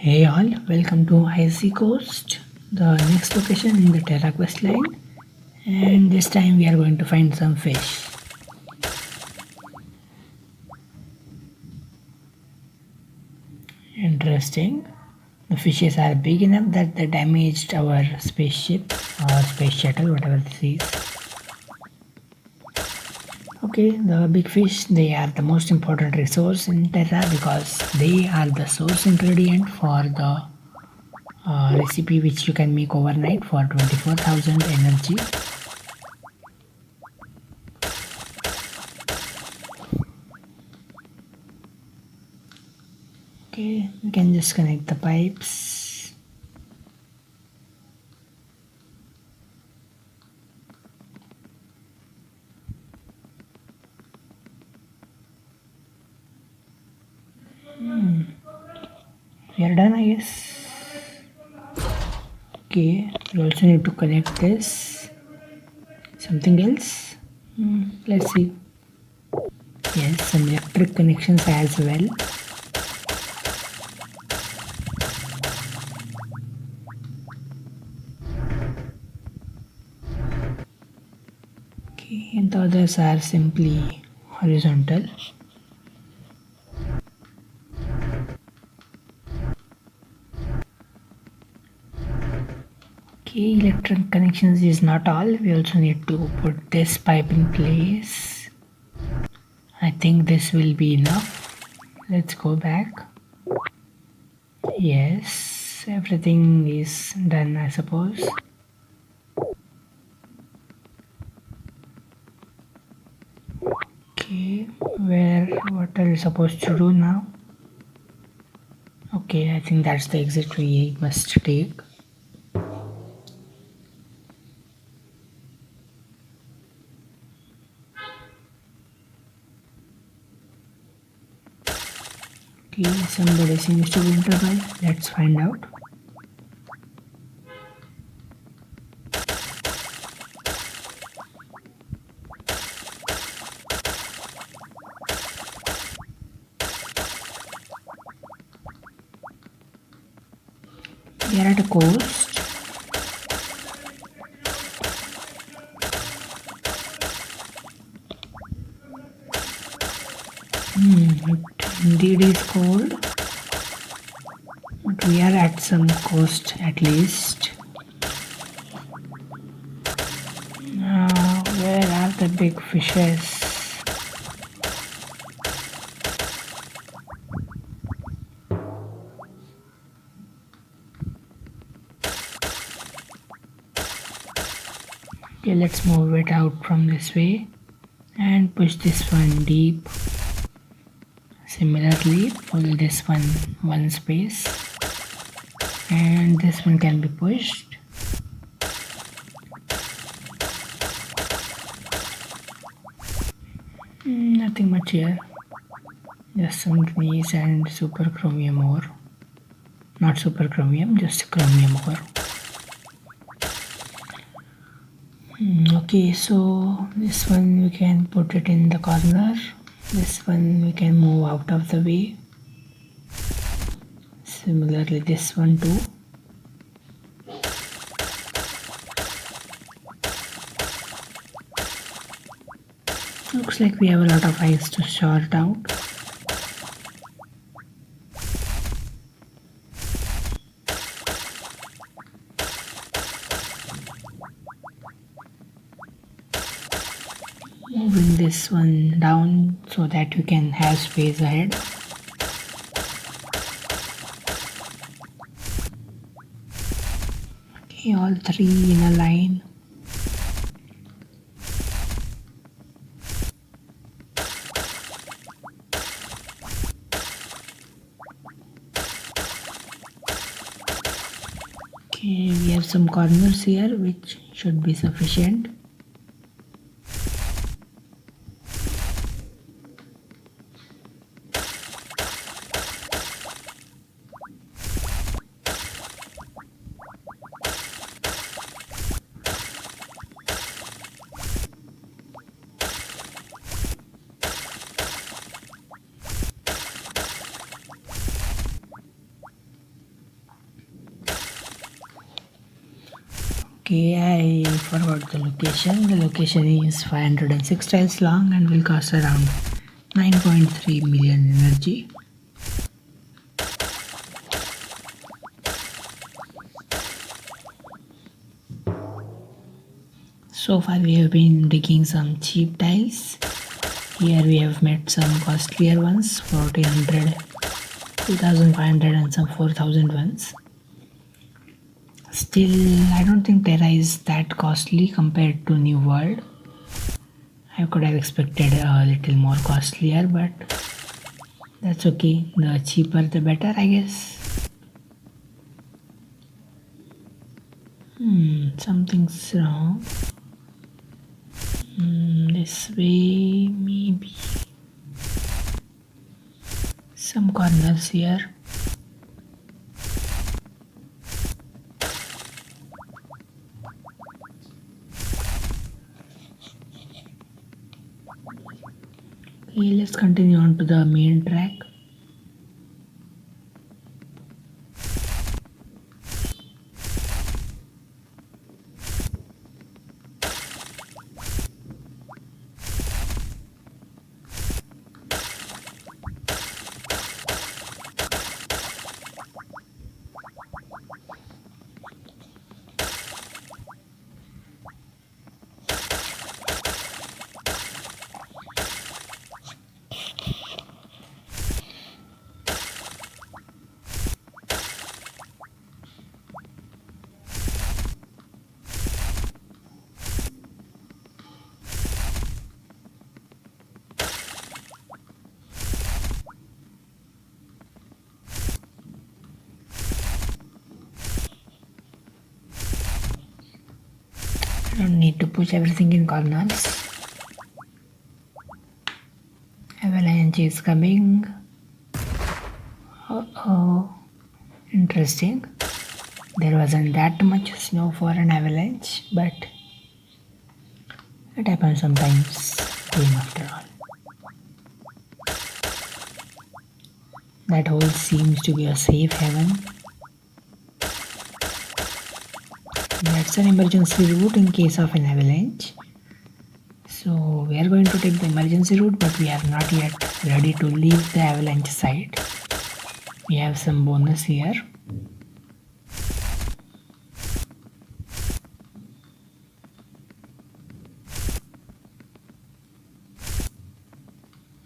Hey all, welcome to Icy Coast, the next location in the Terra questline, and this time we are going to find some fish. Interesting. The fishes are big enough that they damaged our spaceship or space shuttle, whatever this is. Okay, the big fish, they are the most important resource in Terra because they are the source ingredient for the recipe which you can make overnight for 24,000 energy. Okay, we can just connect the pipes. We are done, I guess. Okay, we also need to connect this. Something else? Let's see. Yes, some electric connections as well. Okay, and the others are simply horizontal. Okay, electric connections is not all. We also need to put this pipe in place. I think this will be enough. Let's go back. Yes, everything is done, I suppose. Okay, what are we supposed to do now? Okay, I think that's the exit we must take. Okay, somebody seems to be nearby. Let's find out. We are at a coast. It indeed is cold, but we are at some coast at least. Where are the big fishes? Okay, let's move it out from this way and push this one deep. Similarly, pull this one space, and this one can be pushed. Nothing much here. Just some grease and super chromium ore. Not super chromium, just chromium ore. Okay, so this one we can put it in the corner. This one we can move out of the way. Similarly, this one too. Looks like we have a lot of ice to sort out. Moving this one down so that we can have space ahead. Okay, all three in a line. Okay, we have some corners here which should be sufficient. Okay, I forgot the location. The location is 506 tiles long and will cost around 9.3 million energy. So far we have been digging some cheap tiles. Here we have met some costlier ones, 1400, 2500 and some 4000 ones. Still, I don't think Terra is that costly compared to New World. I could have expected a little more costlier, but that's okay. The cheaper the better, I guess. Something's wrong. This way, maybe. Some corners here. Okay, let's continue on to the main track. I don't need to push everything in corners. Avalanche is coming. Oh, interesting. There wasn't that much snow for an avalanche, but it happens sometimes. Game after all. That hole seems to be a safe haven. That's an emergency route in case of an avalanche. So we are going to take the emergency route, but we are not yet ready to leave the avalanche site. We have some bonus here.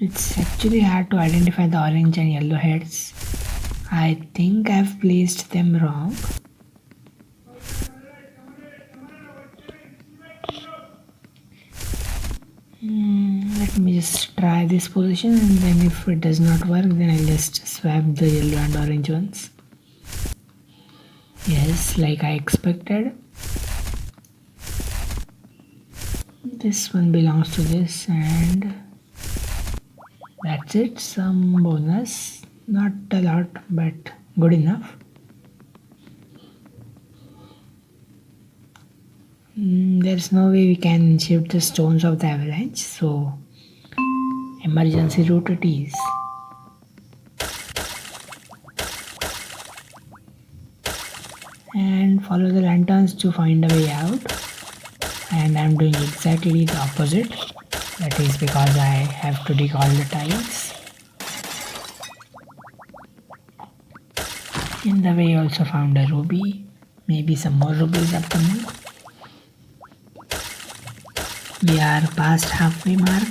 It's actually hard to identify the orange and yellow heads. I think I've placed them wrong. Let me just try this position, and then if it does not work, then I'll just swap the yellow and orange ones. Yes, like I expected. This one belongs to this, and that's it. Some bonus, not a lot, but good enough. There's no way we can shift the stones of the avalanche, so emergency route it is. And follow the lanterns to find a way out. And I'm doing exactly the opposite. That is because I have to dig all the tiles. In the way I also found a ruby. Maybe some more rubies upcoming. We are past halfway mark.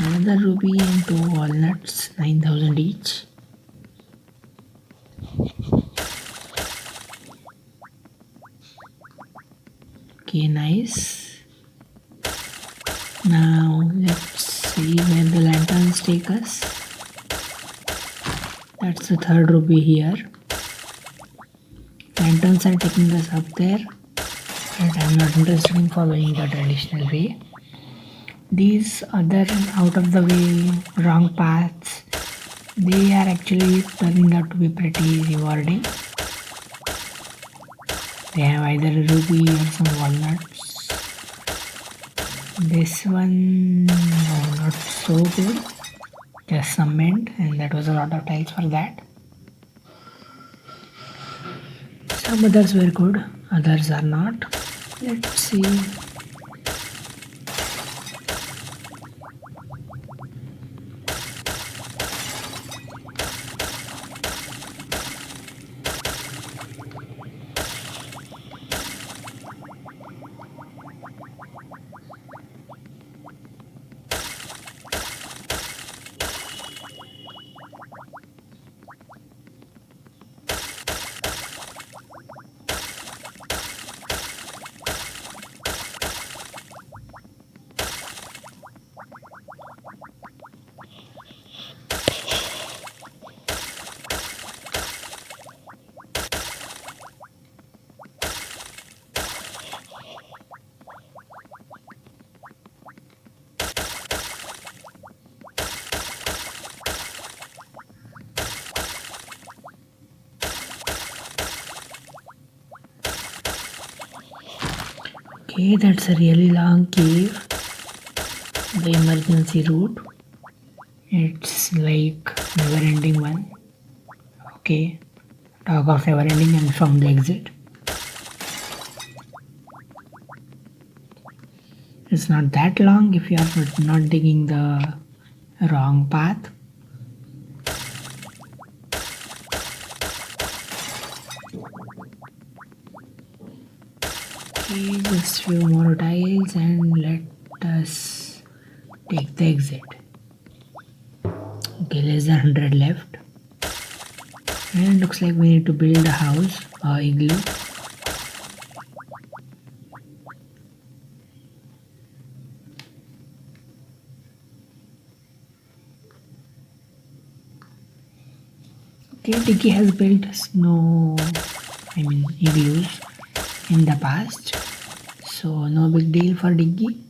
Another ruby and 2 walnuts, 9,000 each. Okay, nice. Now let's see where the lanterns take us. That's the third ruby here. Lanterns are taking us up there, but I'm not interested in following the traditional way. These other out of the way wrong paths, they are actually turning out to be pretty rewarding. They have either a ruby or some walnuts. This one, no, not so good. Just some mint, and that was a lot of tiles for that. Some others were good, others are not. Let's see. Okay, that's a really long cave. The emergency route. It's like never ending one. Okay, talk of never ending and found the exit. It's not that long if you are not digging the wrong path. Okay, just few more tiles and let us take the exit. Okay, less than 100 left. And looks like we need to build a house, a igloo. Okay, Diggy has built igloos in the past. So no big deal for Diggy.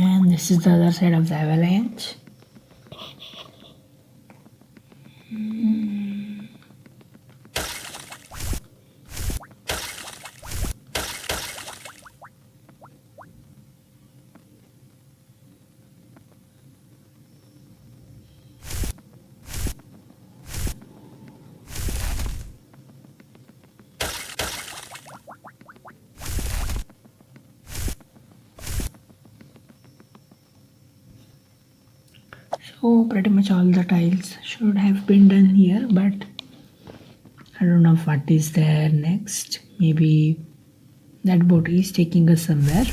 And this is the other side of the avalanche. So pretty much all the tiles should have been done here, but I don't know what is there next. Maybe that boat is taking us somewhere.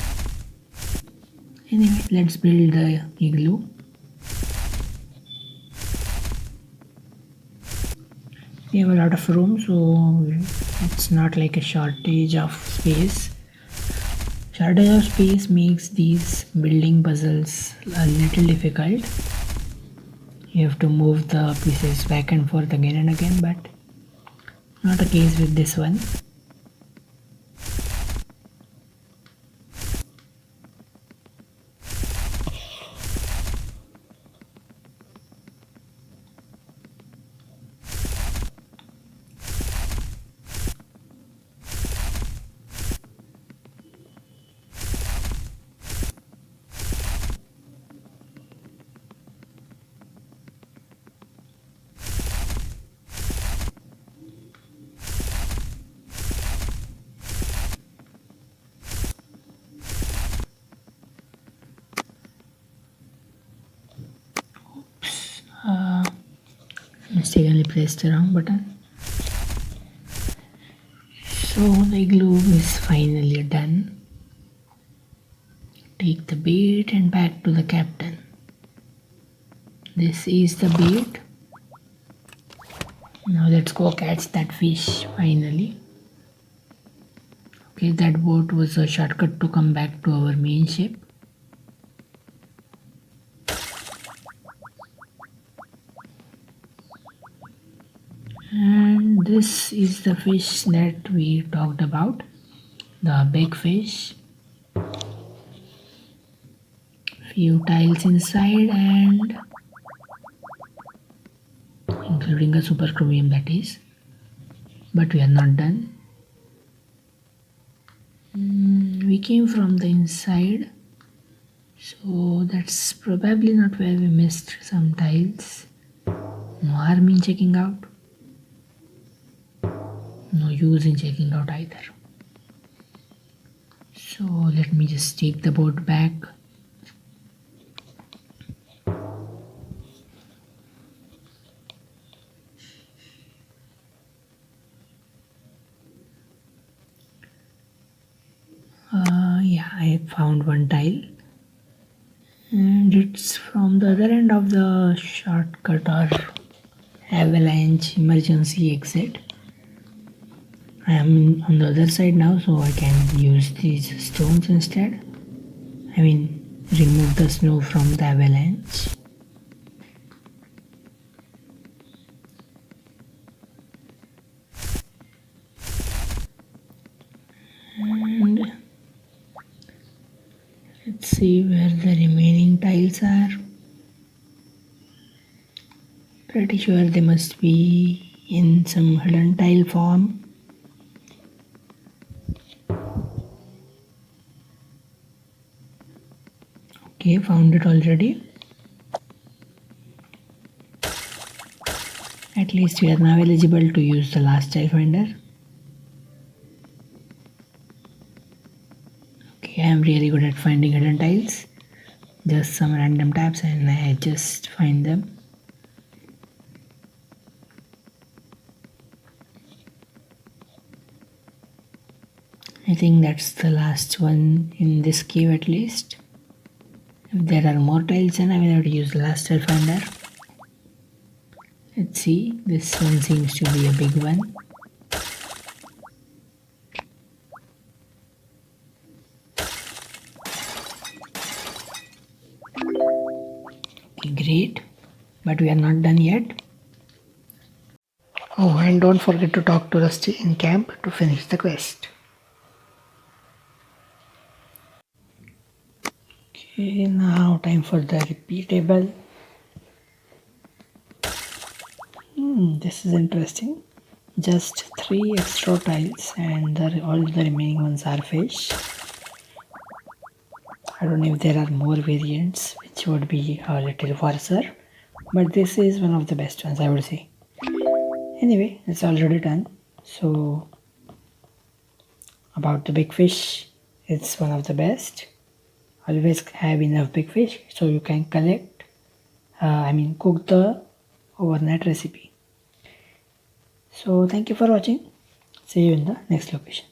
Anyway, let's build the igloo. We have a lot of room, so it's not like a shortage of space. Shortage of space makes these building puzzles a little difficult. You have to move the pieces back and forth again and again, but not the case with this one. Mistakenly pressed the wrong button. So the glue is finally done. Take the bait and back to the captain. This is the bait. Now let's go catch that fish finally. Okay, that boat was a shortcut to come back to our main ship. And this is the fish that we talked about, the big fish. Few tiles inside and including a super chromium, that is. But we are not done. We came from the inside, so that's probably not where we missed some tiles. No harm in checking out, no use in checking out either. So let me just take the boat back. Yeah, I found one tile and it's from the other end of the shortcut or avalanche emergency exit. I am on the other side now, so I can use these stones instead. I mean, remove the snow from the avalanche. And let's see where the remaining tiles are. Pretty sure they must be in some hidden tile form. Okay, found it already. At least we are now eligible to use the last tile finder. Okay, I am really good at finding hidden tiles. Just some random taps and I just find them. I think that's the last one in this cave at least. If there are more tiles, then I will have to use the last tile finder. Let's see, this one seems to be a big one. Okay, great, but we are not done yet. Oh, and don't forget to talk to Rusty in camp to finish the quest. Okay, now time for the repeatable. This is interesting. Just 3 extra tiles and all the remaining ones are fish. I don't know if there are more variants which would be a little worse, but this is one of the best ones, I would say. Anyway, it's already done. So about the big fish, it's one of the best. Always have enough big fish so you can cook the overnight recipe. So thank you for watching. See you in the next location.